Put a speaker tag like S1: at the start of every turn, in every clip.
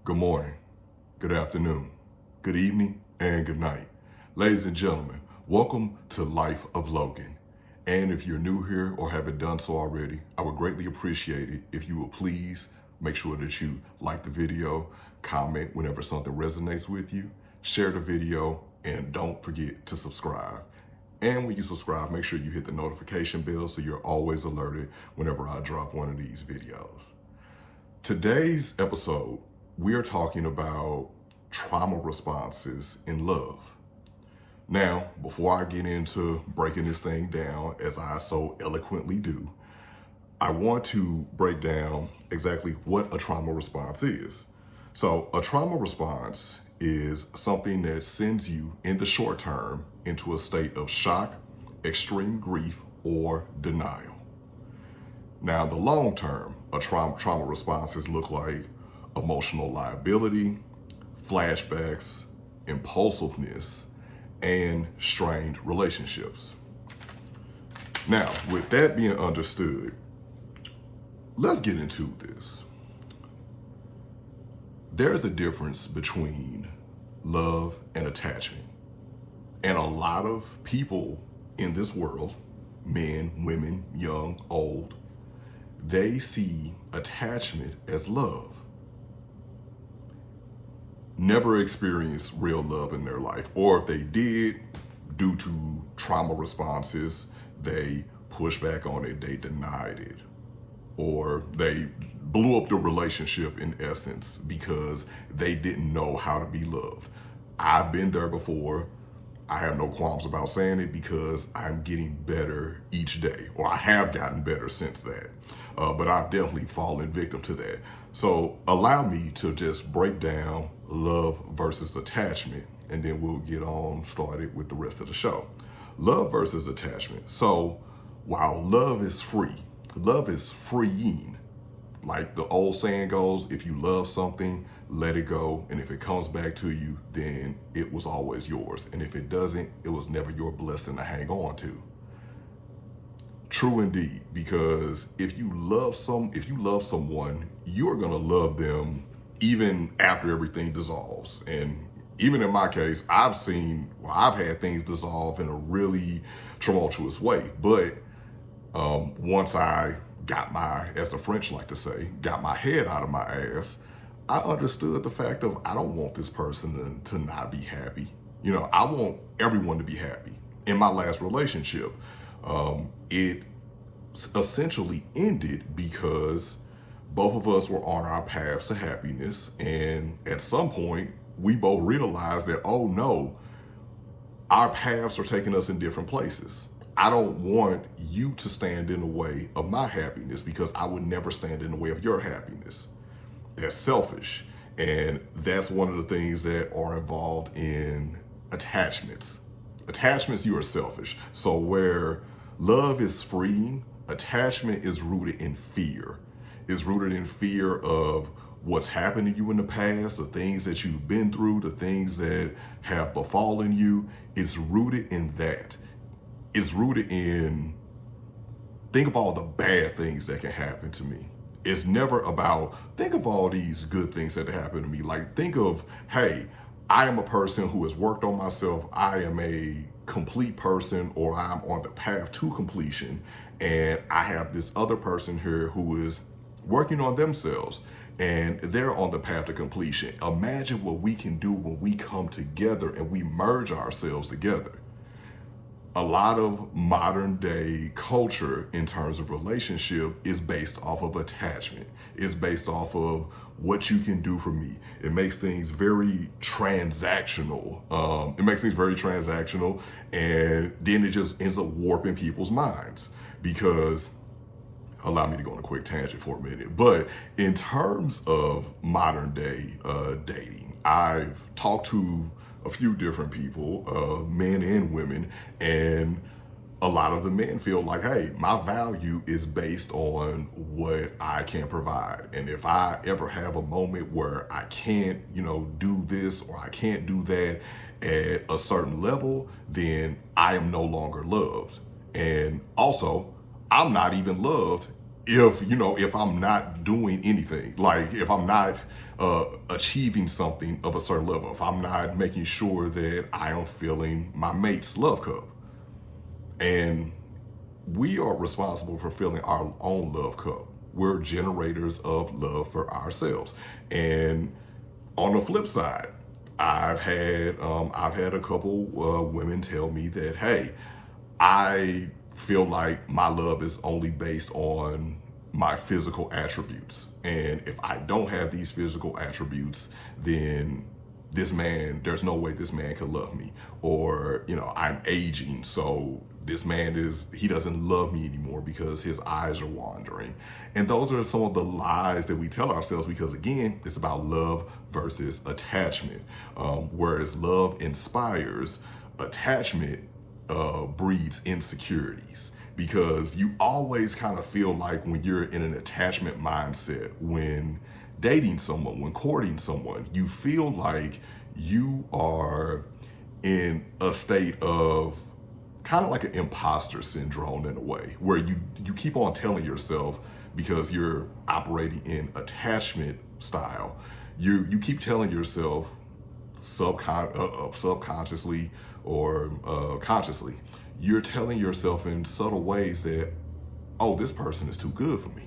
S1: Good morning, good afternoon, good evening, and good night. Ladies and gentlemen, welcome to Life of Logan. And if you're new here or haven't done so already, I would greatly appreciate it if you would please make sure that you like the video, comment whenever something resonates with you, share the video, and don't forget to subscribe. And when you subscribe, make sure you hit the notification bell so you're always alerted whenever I drop one of these videos. Today's episode, we are talking about trauma responses in love. Now, before I get into breaking this thing down, as I so eloquently do, I want to break down exactly what a trauma response is. So, a trauma response is something that sends you in the short term into a state of shock, extreme grief, or denial. Now, the long term, a trauma responses look like emotional liability, flashbacks, impulsiveness, and strained relationships. Now, with that being understood, let's get into this. There's a difference between love and attachment. And a lot of people in this world, men, women, young, old, they see attachment as love. Never experienced real love in their life. Or if they did, due to trauma responses, they pushed back on it, they denied it. Or they blew up the relationship in essence because they didn't know how to be loved. I've been there before. I have no qualms about saying it because I'm getting better each day, or I have gotten better since that. But I've definitely fallen victim to that. So allow me to just break down love versus attachment, and then we'll get on started with the rest of the show. Love versus attachment. So while love is freeing. Like the old saying goes, if you love something, let it go. And if it comes back to you, then it was always yours. And if it doesn't, it was never your blessing to hang on to. True indeed, because if you love someone, you're gonna love them even after everything dissolves. And even in my case, I've had things dissolve in a really tumultuous way. But once I got as the French like to say, got my head out of my ass, I understood the fact of I don't want this person to not be happy. I want everyone to be happy. In my last relationship, it essentially ended because both of us were on our paths to happiness. And at some point, we both realized that, oh no, our paths are taking us in different places. I don't want you to stand in the way of my happiness because I would never stand in the way of your happiness. That's selfish. And that's one of the things that are involved in attachments. Attachments, you are selfish. So where love is freeing, attachment is rooted in fear. It's rooted in fear of what's happened to you in the past, the things that you've been through, the things that have befallen you. It's rooted in that. It's rooted in, think of all the bad things that can happen to me. It's never about, think of all these good things that happen to me. Like, think of, hey, I am a person who has worked on myself. I am a complete person, or I'm on the path to completion. And I have this other person here who is working on themselves and they're on the path to completion. Imagine what we can do when we come together and we merge ourselves together. A lot of modern day culture in terms of relationship is based off of attachment. It's based off of what you can do for me. It makes things very transactional. And then it just ends up warping people's minds because, allow me to go on a quick tangent for a minute, but in terms of modern day dating, I've talked to a few different people, men and women, and a lot of the men feel like, hey, my value is based on what I can provide. And if I ever have a moment where I can't, do this or I can't do that at a certain level, then I am no longer loved. And also, I'm not even loved if I'm not doing anything, like if I'm not achieving something of a certain level, if I'm not making sure that I am filling my mate's love cup. And we are responsible for filling our own love cup. We're generators of love for ourselves. And on the flip side, I've had a couple women tell me that, hey, I feel like my love is only based on my physical attributes. And if I don't have these physical attributes, then there's no way this man could love me. Or, I'm aging, so he doesn't love me anymore because his eyes are wandering. And those are some of the lies that we tell ourselves because, again, it's about love versus attachment. Whereas love inspires, attachment breeds insecurities, because you always kind of feel like when you're in an attachment mindset, when dating someone, when courting someone, you feel like you are in a state of kind of like an imposter syndrome in a way, where you keep on telling yourself, because you're operating in attachment style, you keep telling yourself subconsciously or consciously, you're telling yourself in subtle ways that, oh, this person is too good for me.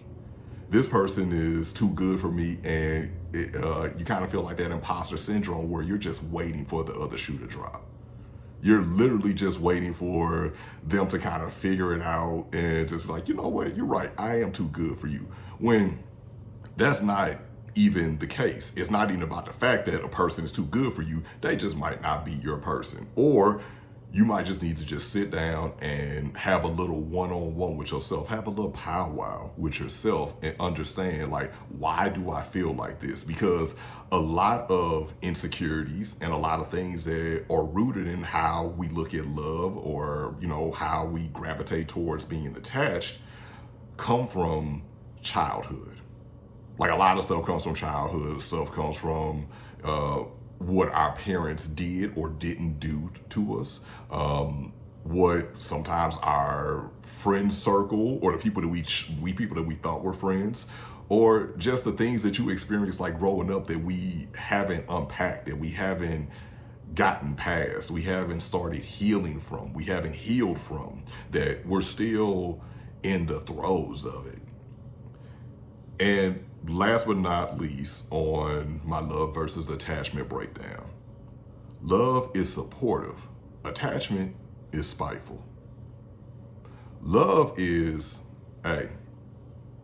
S1: This person is too good for me. And you kind of feel like that imposter syndrome where you're just waiting for the other shoe to drop. You're literally just waiting for them to kind of figure it out and just be like, you know what, you're right, I am too good for you. When that's not even the case. It's not even about the fact that a person is too good for you. They just might not be your person. Or you might just need to just sit down and have a little one-on-one with yourself, have a little powwow with yourself and understand, like, why do I feel like this? Because a lot of insecurities and a lot of things that are rooted in how we look at love, or, how we gravitate towards being attached, come from childhood. Like, a lot of stuff comes from childhood. Stuff comes from what our parents did or didn't do to us. What sometimes our friend circle, or the people that we thought were friends, or just the things that you experienced like growing up that we haven't unpacked, that we haven't gotten past, we haven't started healing from, we haven't healed from, that we're still in the throes of it. And last but not least, on my love versus attachment breakdown, love is supportive. Attachment is spiteful. Love is, hey,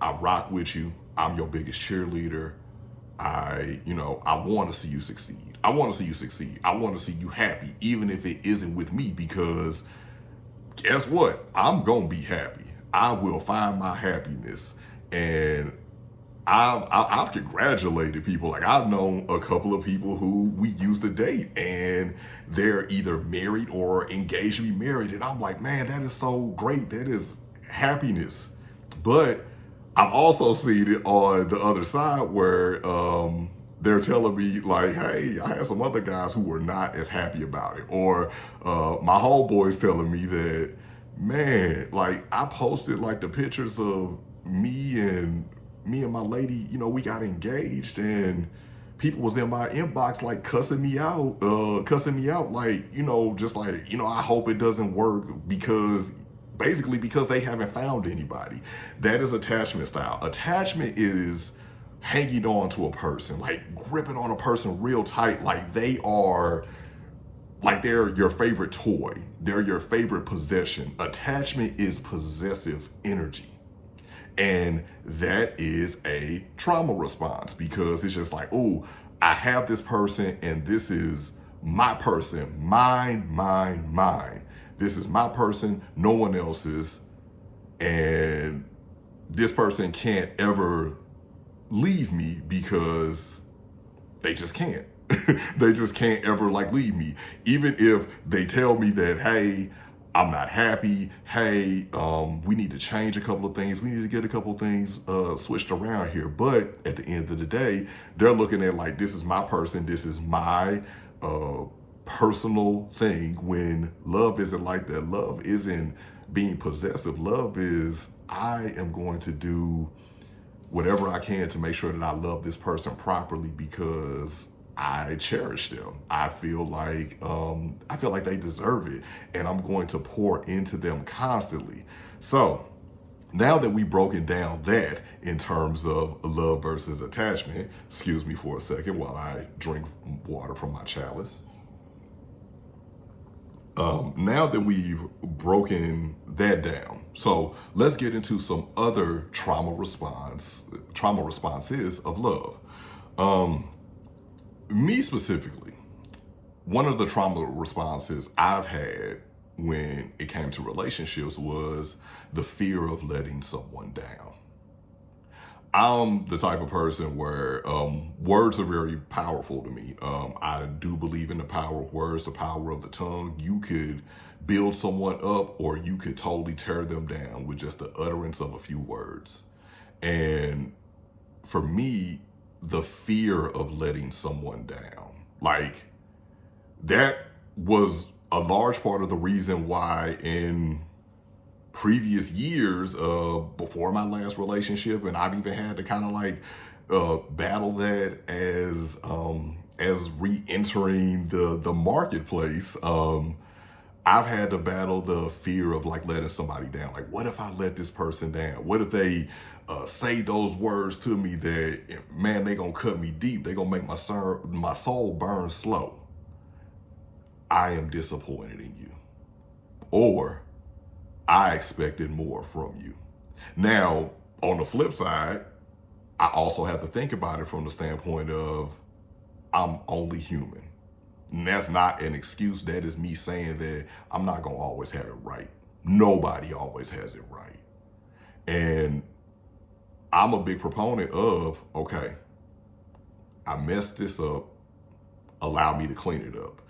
S1: I rock with you. I'm your biggest cheerleader. I want to see you succeed. I want to see you succeed. I want to see you happy, even if it isn't with me, because guess what? I'm going to be happy. I will find my happiness. And I've congratulated people. Like, I've known a couple of people who we used to date, and they're either married or engaged to be married. And I'm like, man, that is so great. That is happiness. But I've also seen it on the other side where they're telling me, like, hey, I had some other guys who were not as happy about it. Or my homeboys telling me that, man, like, I posted like the pictures of me and my lady, we got engaged, and people was in my inbox like cussing me out, like, just like, I hope it doesn't work, because they haven't found anybody. That is attachment style. Attachment is hanging on to a person, like gripping on a person real tight, like they're your favorite toy. They're your favorite possession. Attachment is possessive energy. And that is a trauma response, because it's just like, oh, I have this person and this is my person, mine. This is my person, no one else's. And this person can't ever leave me because they just can't. They just can't ever leave me. Even if they tell me that, hey, I'm not happy. Hey, we need to change a couple of things. We need to get a couple of things switched around here. But at the end of the day, they're looking at like, this is my person. This is my personal thing. When love isn't like that. Love isn't being possessive. Love is, I am going to do whatever I can to make sure that I love this person properly because I cherish them. I feel like they deserve it, and I'm going to pour into them constantly. So now that we've broken down that in terms of love versus attachment, excuse me for a second while I drink water from my chalice. Now that we've broken that down, so let's get into some other trauma responses of love. Um, Me specifically, one of the trauma responses I've had when it came to relationships was the fear of letting someone down. I'm the type of person where words are very powerful to me. I do believe in the power of words, the power of the tongue. You could build someone up or you could totally tear them down with just the utterance of a few words. And for me, the fear of letting someone down, like that was a large part of the reason why in previous years before my last relationship, and I've even had to kind of like battle that as re-entering the marketplace. I've had to battle the fear of like letting somebody down. Like, what if I let this person down? What if they say those words to me that, man, they gonna cut me deep. They gonna make my soul burn slow. I am disappointed in you. Or I expected more from you. Now, on the flip side, I also have to think about it from the standpoint of I'm only human. And that's not an excuse. That is me saying that I'm not going to always have it right. Nobody always has it right. And I'm a big proponent of, okay, I messed this up. Allow me to clean it up.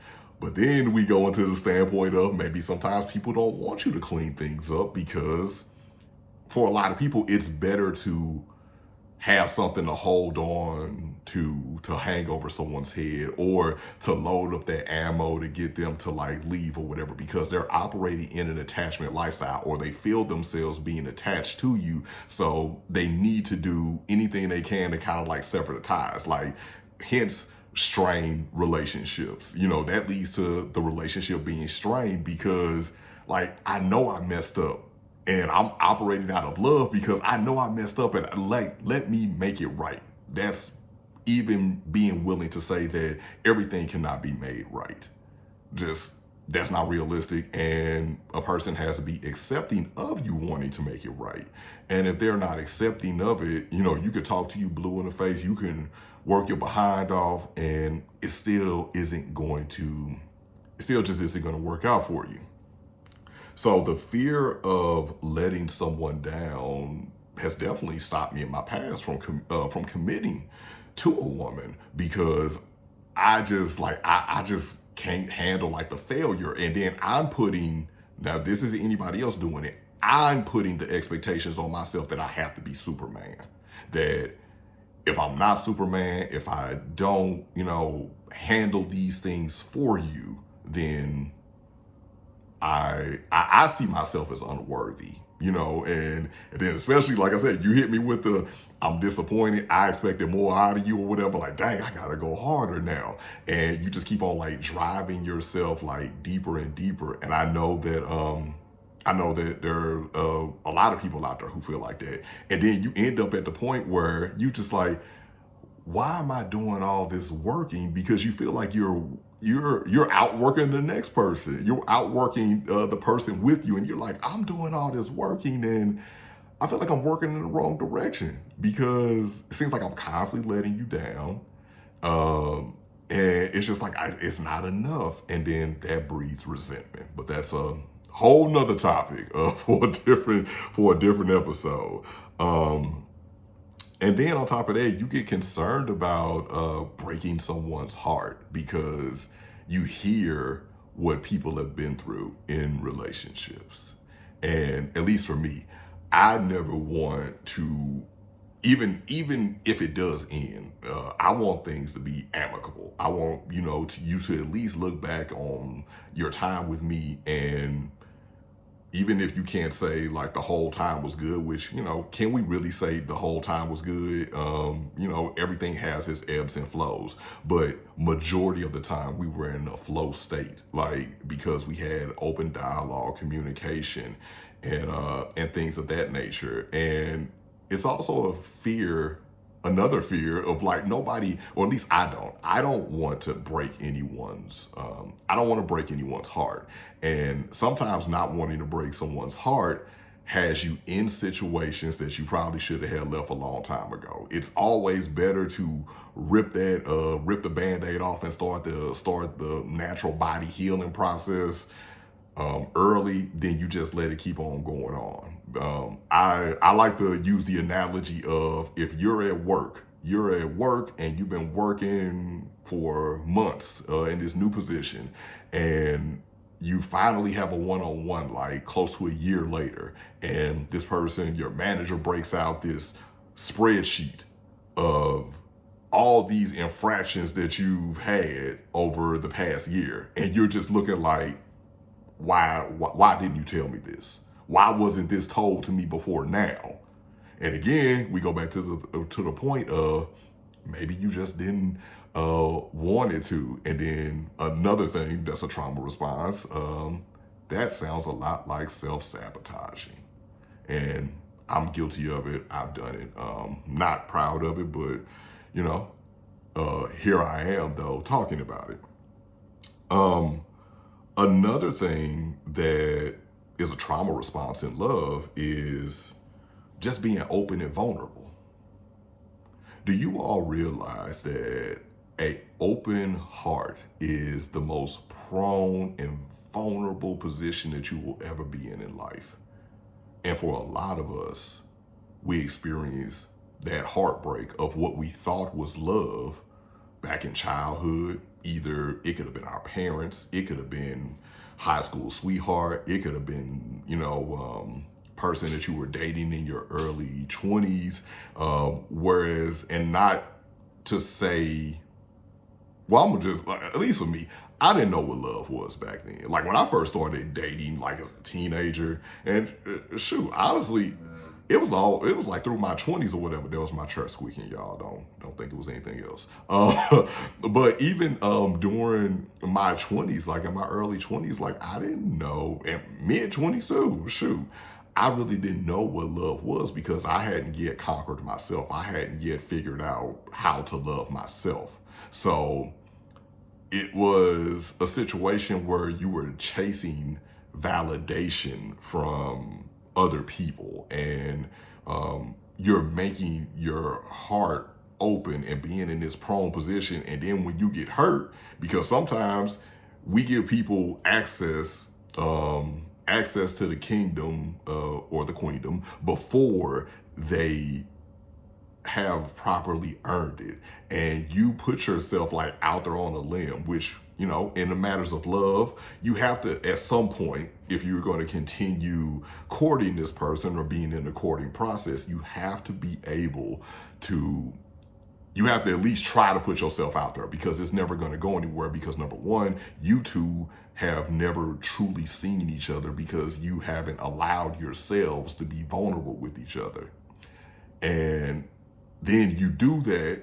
S1: But then we go into the standpoint of maybe sometimes people don't want you to clean things up because for a lot of people, it's better to have something to hold on to hang over someone's head or to load up that ammo to get them to like leave or whatever because they're operating in an attachment lifestyle or they feel themselves being attached to you. So they need to do anything they can to kind of like sever the ties. Like, hence, strained relationships. That leads to the relationship being strained because like I know I messed up and I'm operating out of love because I know I messed up and like let me make it right. That's even being willing to say that everything cannot be made right. Just that's not realistic, and a person has to be accepting of you wanting to make it right. And if they're not accepting of it, you could talk to you blue in the face, you can work your behind off, and it still just isn't going to work out for you. So the fear of letting someone down has definitely stopped me in my past from committing to a woman because I just can't handle like the failure. And then now this isn't anybody else doing it. I'm putting the expectations on myself that I have to be Superman. That if I'm not Superman, if I don't, handle these things for you, then I see myself as unworthy, and then especially, like I said, you hit me with I'm disappointed, I expected more out of you or whatever, like, dang, I gotta go harder now. And you just keep on like driving yourself like deeper and deeper. And I know that there are a lot of people out there who feel like that. And then you end up at the point where you just like, why am I doing all this working? Because you feel like you're outworking the next person. You're outworking the person with you. And you're like, I'm doing all this working and I feel like I'm working in the wrong direction because it seems like I'm constantly letting you down. And it's just like, it's not enough. And then that breeds resentment. But that's a whole nother topic for a different episode. And then on top of that, you get concerned about breaking someone's heart because you hear what people have been through in relationships. And at least for me, I never want to, even if it does end, I want things to be amicable. I want, you to at least look back on your time with me and even if you can't say like the whole time was good, which, can we really say the whole time was good? Everything has its ebbs and flows, but majority of the time we were in a flow state, like because we had open dialogue, communication, and things of that nature. And it's also another fear of like nobody, or at least I don't want to break I don't want to break anyone's heart. And sometimes not wanting to break someone's heart has you in situations that you probably should have had left a long time ago. It's always better to rip the Band-Aid off and start the natural body healing process early than you just let it keep on going on. I like to use the analogy of if you're at work and you've been working for months in this new position, and you finally have a one-on-one like close to a year later, and this person, your manager, breaks out this spreadsheet of all these infractions that you've had over the past year, and you're just looking like, why didn't you tell me this? Why wasn't this told to me before now? And again, we go back to the point of maybe you just didn't want it to. And then another thing that's a trauma response, that sounds a lot like self-sabotaging. And I'm guilty of it. I've done it. Not proud of it, but here I am though talking about it. Another thing that is a trauma response in love is just being open and vulnerable. Do you all realize that an open heart is the most prone and vulnerable position that you will ever be in life? And for a lot of us, we experience that heartbreak of what we thought was love back in childhood. Either it could have been our parents, it could have been high school sweetheart, it could have been, person that you were dating in your early 20s. And not to say, well, I'm just, at least for me, I didn't know what love was back then. Like when I first started dating, like as a teenager, and honestly, it was like through my 20s or whatever. There was my church squeaking, y'all. Don't think it was anything else. But even during my 20s, like in my early 20s, like I didn't know, and mid 20s too, I really didn't know what love was because I hadn't yet conquered myself. I hadn't yet figured out how to love myself. So it was a situation where you were chasing validation from other people, and you're making your heart open and being in this prone position. And then when you get hurt, because sometimes we give people access to the kingdom or the queendom before they have properly earned it, and you put yourself like out there on a limb, which in the matters of love, you have to, at some point, if you're going to continue courting this person or being in the courting process, you have to be able to, you have to at least try to put yourself out there, because it's never going to go anywhere, because number one, you two have never truly seen each other because you haven't allowed yourselves to be vulnerable with each other. And then you do that,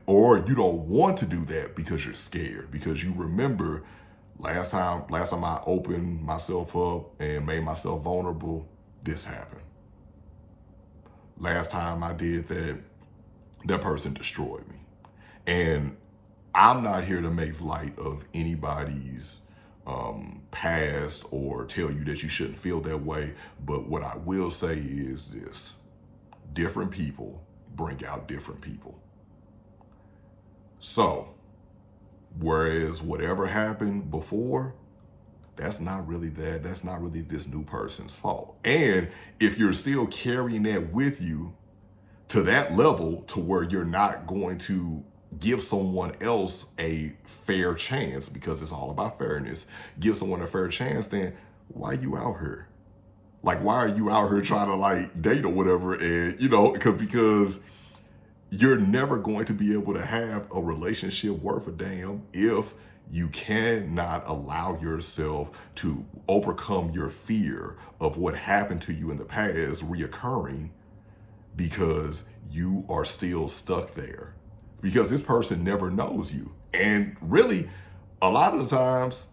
S1: or you don't want to do that because you're scared, because you remember last time I opened myself up and made myself vulnerable, this happened. Last time I did that, that person destroyed me. And I'm not here to make light of anybody's past or tell you that you shouldn't feel that way. But what I will say is this: different people bring out different people. So, whereas whatever happened before, that's not really this new person's fault. And if you're still carrying that with you to that level to where you're not going to give someone else a fair chance, because it's all about fairness, give someone a fair chance, then why are you out here? Like, why are you out here trying to like date or whatever? And because you're never going to be able to have a relationship worth a damn if You cannot allow yourself to overcome your fear of what happened to you in the past reoccurring because you are still stuck there. Because this person never knows you. And really, a lot of the times,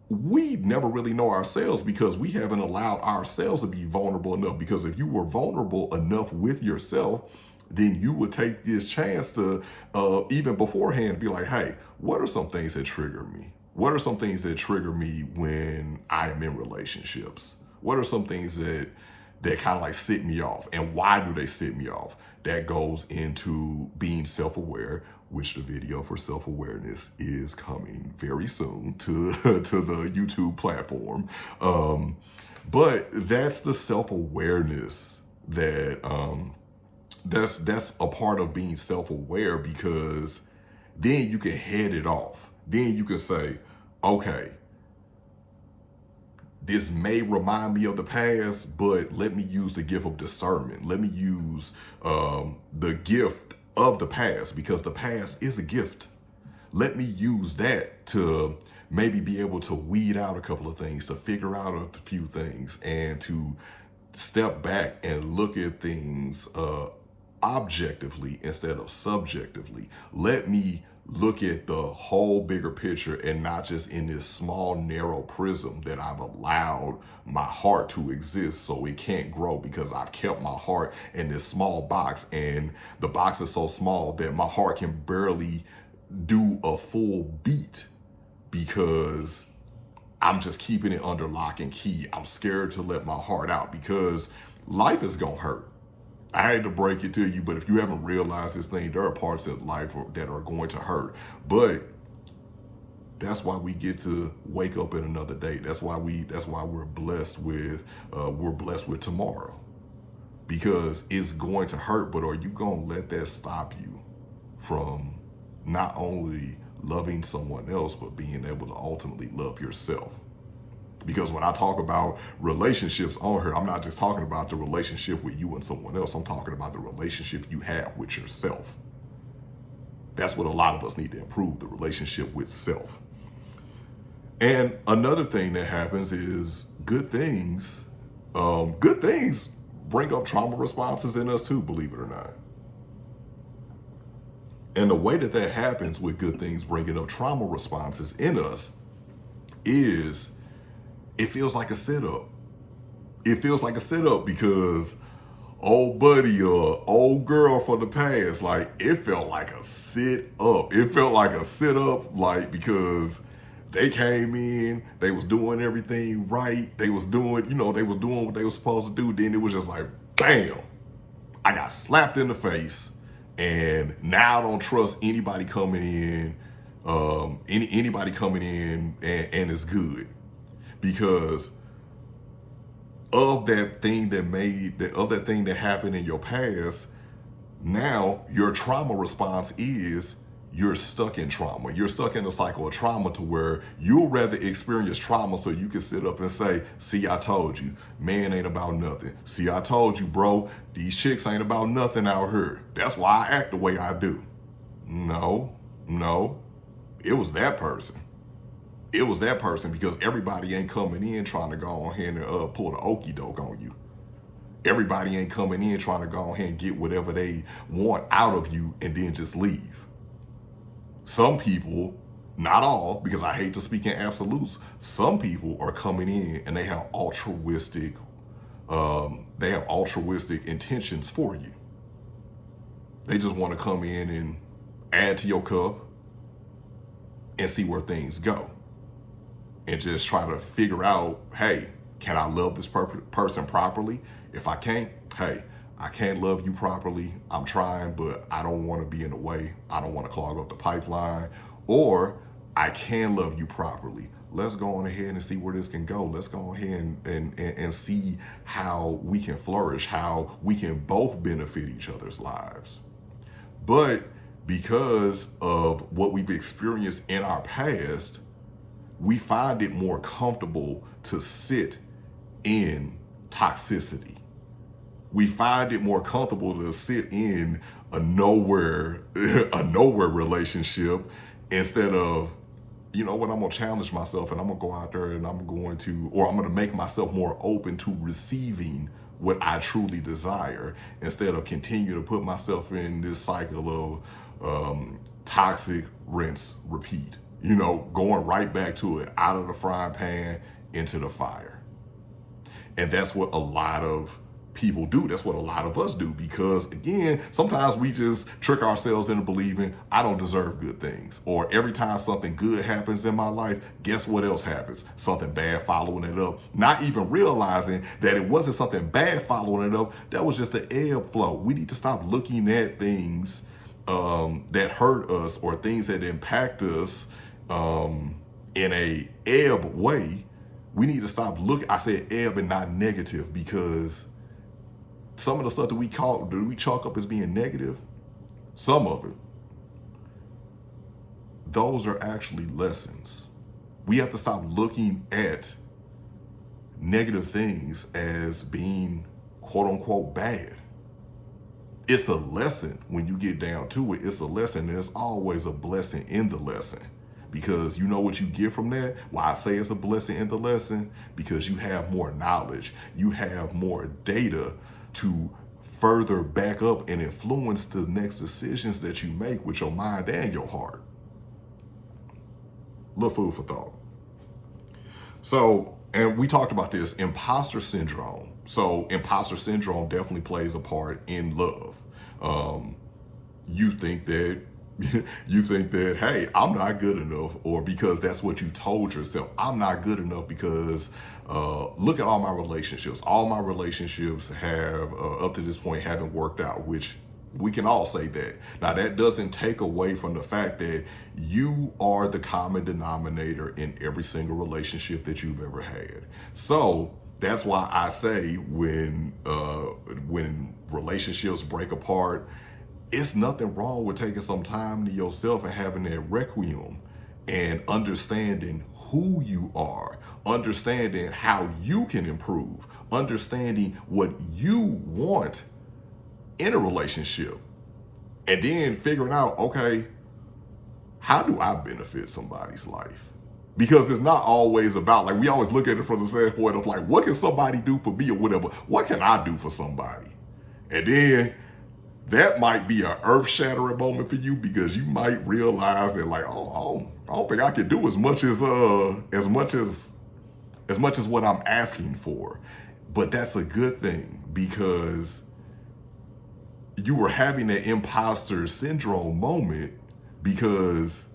S1: we never really know ourselves because we haven't allowed ourselves to be vulnerable enough. Because if you were vulnerable enough with yourself, then you would take this chance to even beforehand be like, hey, what are some things that trigger me? What are some things that trigger me when I am in relationships? What are some things that kind of like set me off, and why do they set me off? That goes into being self-aware, which the video for self-awareness is coming very soon to the YouTube platform. But that's the self-awareness that's a part of being self-aware, because then you can head it off. Then you can say, okay, this may remind me of the past, but let me use the gift of discernment. Let me use the gift of the past, because the past is a gift. Let me use that to maybe be able to weed out a couple of things, to figure out a few things, and to step back and look at things objectively instead of subjectively. Let me look at the whole bigger picture and not just in this small, narrow prism that I've allowed my heart to exist so it can't grow, because I've kept my heart in this small box, and the box is so small that my heart can barely do a full beat because I'm just keeping it under lock and key. I'm scared to let my heart out because life is gonna hurt. I hate to break it to you, but if you haven't realized this thing, there are parts of life that are going to hurt. But that's why we get to wake up in another day. That's why we're blessed with tomorrow, because it's going to hurt. But are you gonna let that stop you from not only loving someone else, but being able to ultimately love yourself? Because when I talk about relationships on here, I'm not just talking about the relationship with you and someone else. I'm talking about the relationship you have with yourself. That's what a lot of us need to improve, the relationship with self. And another thing that happens is good things bring up trauma responses in us too, believe it or not. And the way that happens with good things bringing up trauma responses in us is it feels like a sit-up. It feels like a sit-up because old buddy or old girl from the past, like, it felt like a sit-up. It felt like a sit-up, like, because they came in, they was doing everything right. They was doing what they were supposed to do. Then it was just like, bam, I got slapped in the face. And now I don't trust anybody coming in, anybody coming in and it's good. Because of that thing that happened in your past, now your trauma response is you're stuck in trauma. You're stuck in a cycle of trauma to where you'll rather experience trauma so you can sit up and say, see, I told you, man ain't about nothing. See, I told you, bro, these chicks ain't about nothing out here. That's why I act the way I do. No, it was that person. It was that person, because everybody ain't coming in trying to go ahead and pull the okie doke on you. Everybody ain't coming in trying to go ahead and get whatever they want out of you and then just leave. Some people, not all, because I hate to speak in absolutes, some people are coming in and they have altruistic intentions for you. They just want to come in and add to your cup and see where things go. And just try to figure out, hey, can I love this person properly? If I can't, hey, I can't love you properly. I'm trying, but I don't want to be in the way. I don't want to clog up the pipeline. Or I can love you properly. Let's go on ahead and see where this can go. Let's go ahead and see how we can flourish, how we can both benefit each other's lives. But because of what we've experienced in our past, we find it more comfortable to sit in toxicity. We find it more comfortable to sit in a nowhere relationship instead of you know what, I'm going to challenge myself and I'm going to go out there and I'm going to make myself more open to receiving what I truly desire instead of continue to put myself in this cycle of toxic rinse, repeat, going right back to it, out of the frying pan into the fire. And that's what a lot of people do. That's what a lot of us do, because again, sometimes we just trick ourselves into believing I don't deserve good things, or every time something good happens in my life, guess what else happens? Something bad following it up, not even realizing that it wasn't something bad following it up. That was just the ebb flow. We need to stop looking at things that hurt us or things that impact us in a ebb way. We need to stop I said ebb and not negative, because some of the stuff that we chalk up as being negative, some of it, those are actually lessons. We have to stop looking at negative things as being quote unquote bad. It's a lesson. When you get down to it, it's a lesson. There's always a blessing in the lesson, because you know what you get from that. Why I say it's a blessing in the lesson, because you have more knowledge, you have more data to further back up and influence the next decisions that you make with your mind and your heart. Little food for thought. So, and we talked about this, imposter syndrome. So imposter syndrome definitely plays a part in love. You think that, hey, I'm not good enough, or because that's what you told yourself, I'm not good enough because look at all my relationships. All my relationships have, up to this point, haven't worked out, which we can all say that. Now, that doesn't take away from the fact that you are the common denominator in every single relationship that you've ever had. So that's why I say when relationships break apart, it's nothing wrong with taking some time to yourself and having that requiem and understanding who you are, understanding how you can improve, understanding what you want in a relationship, and then figuring out, okay, how do I benefit somebody's life? Because it's not always about, like, we always look at it from the standpoint of like, what can somebody do for me or whatever? What can I do for somebody? And then that might be an earth-shattering moment for you, because you might realize that, like, oh, I don't think I can do as much as what I'm asking for. But that's a good thing, because you were having that imposter syndrome moment because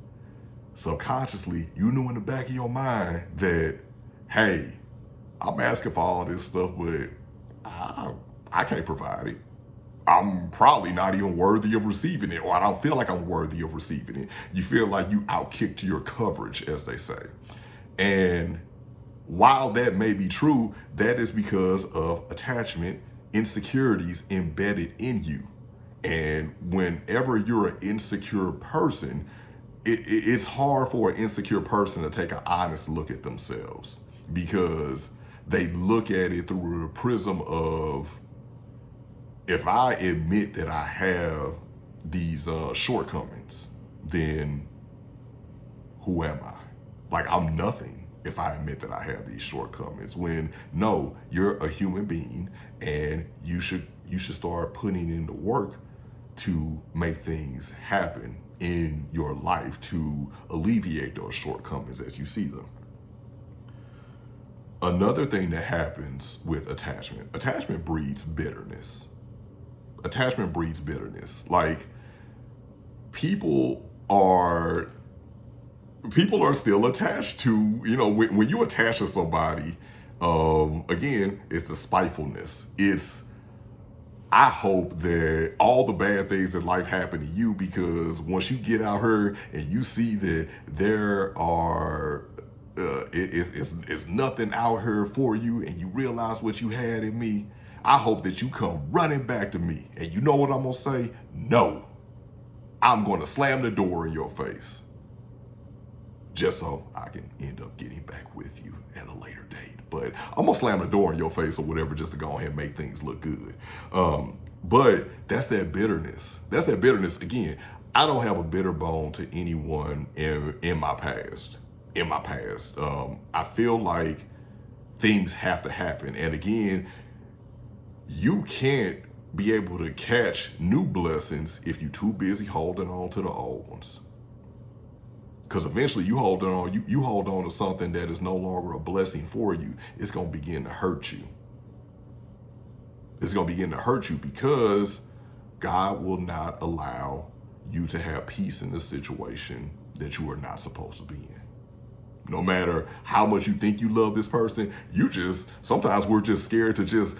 S1: subconsciously you knew in the back of your mind that, hey, I'm asking for all this stuff, but I can't provide it. I'm probably not even worthy of receiving it, or I don't feel like I'm worthy of receiving it. You feel like you outkicked your coverage, as they say. And while that may be true, that is because of attachment insecurities embedded in you. And whenever you're an insecure person, it's hard for an insecure person to take an honest look at themselves, because they look at it through the prism of, if I admit that I have these shortcomings, then who am I? Like, I'm nothing if I admit that I have these shortcomings. When no, you're a human being, and you should start putting in the work to make things happen in your life to alleviate those shortcomings as you see them. Another thing that happens with attachment breeds bitterness. Attachment breeds bitterness. Like, people are still attached to, when you attach to somebody, again, it's the spitefulness. I hope that all the bad things in life happen to you, because once you get out here and you see that there are, it's nothing out here for you, and you realize what you had in me, I hope that you come running back to me. And you know what I'm going to say? No. I'm going to slam the door in your face, just so I can end up getting back with you at a later date. But I'm going to slam the door in your face or whatever, just to go ahead and make things look good. But that's that bitterness. Again, I don't have a bitter bone to anyone in my past. in my past. I feel like things have to happen. And again, you can't be able to catch new blessings if you're too busy holding on to the old ones. Because eventually you hold on to something that is no longer a blessing for you. It's going to begin to hurt you. It's going to begin to hurt you because God will not allow you to have peace in the situation that you are not supposed to be in. No matter how much you think you love this person, sometimes we're just scared to just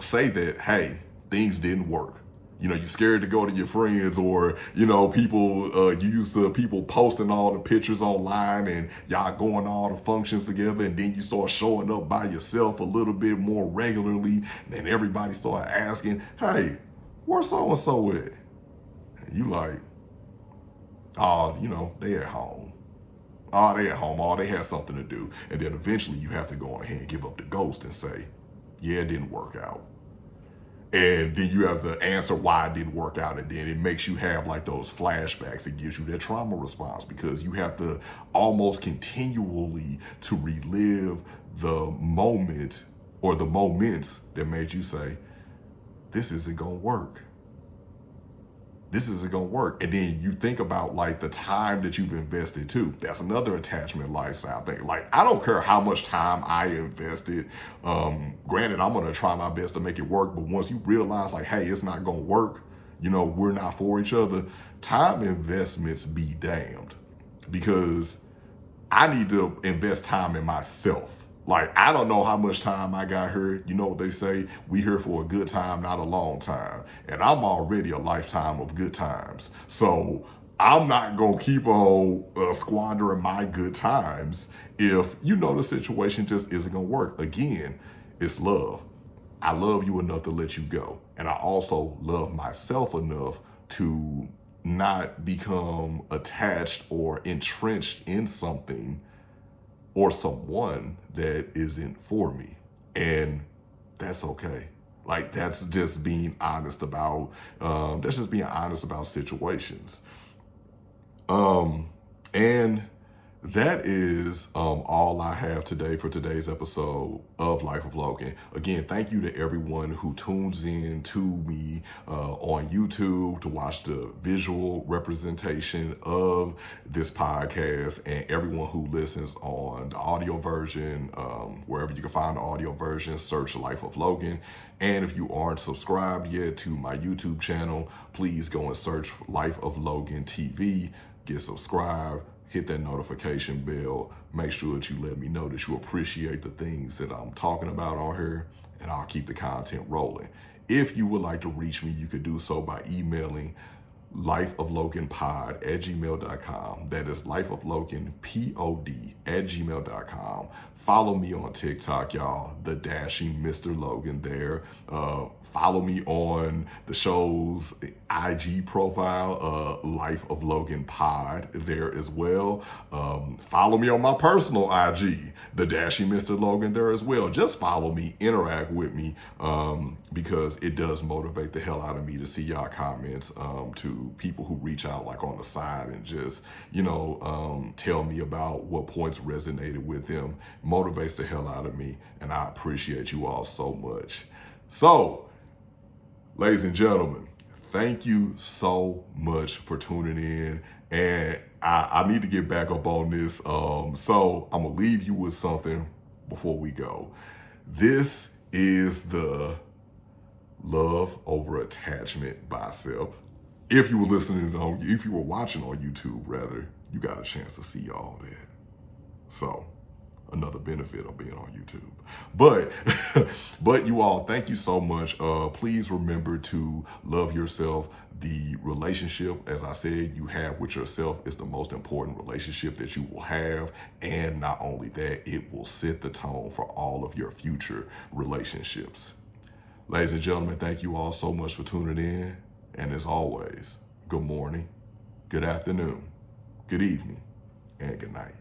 S1: say that, hey, things didn't work. You're scared to go to your friends or, people, you used to people posting all the pictures online and y'all going to all the functions together. And then you start showing up by yourself a little bit more regularly. And everybody start asking, hey, where's so-and-so at? And you like, oh, they at home. Oh, they at home. Oh, they had something to do. And then eventually you have to go on ahead and give up the ghost and say, yeah, it didn't work out. And then you have to answer why it didn't work out. And then it makes you have like those flashbacks. It gives you that trauma response because you have to almost continually to relive the moment or the moments that made you say, this isn't going to work. This isn't going to work. And then you think about like the time that you've invested too. That's another attachment lifestyle thing. Like, I don't care how much time I invested. Granted, I'm going to try my best to make it work. But once you realize like, hey, it's not going to work, we're not for each other. Time investments be damned, because I need to invest time in myself. Like, I don't know how much time I got here. You know what they say? We here for a good time, not a long time. And I'm already a lifetime of good times. So I'm not going to keep on squandering my good times if, the situation just isn't going to work. Again, it's love. I love you enough to let you go. And I also love myself enough to not become attached or entrenched in something or someone that isn't for me. And that's okay. Like, that's just being honest about situations. And that is all I have today for today's episode of Life of Logan. Again, thank you to everyone who tunes in to me on YouTube to watch the visual representation of this podcast, and everyone who listens on the audio version, wherever you can find the audio version, search Life of Logan. And if you aren't subscribed yet to my YouTube channel, please go and search Life of Logan TV, get subscribed, hit that notification bell. Make sure that you let me know that you appreciate the things that I'm talking about on here, and I'll keep the content rolling. If you would like to reach me, you could do so by emailing lifeofloganpod@gmail.com. That is lifeofloganpod@gmail.com. Follow me on TikTok, y'all, the dashing Mr. Logan there. Follow me on the show's IG profile, Life of Logan Pod, there as well. Follow me on my personal IG, the dashing Mr. Logan, there as well. Just follow me, interact with me, because it does motivate the hell out of me to see y'all comments, to people who reach out like on the side and just, tell me about what points resonated with them. Motivates the hell out of me, and I appreciate you all so much. So, ladies and gentlemen, thank you so much for tuning in. And I need to get back up on this. So I'm going to leave you with something before we go. This is the Love Over Attachment bicep. If you were if you were watching on YouTube, rather, you got a chance to see all that. So, another benefit of being on YouTube. But you all, thank you so much. Please remember to love yourself. The relationship, as I said, you have with yourself is the most important relationship that you will have. And not only that, it will set the tone for all of your future relationships. Ladies and gentlemen, thank you all so much for tuning in. And as always, good morning, good afternoon, good evening, and good night.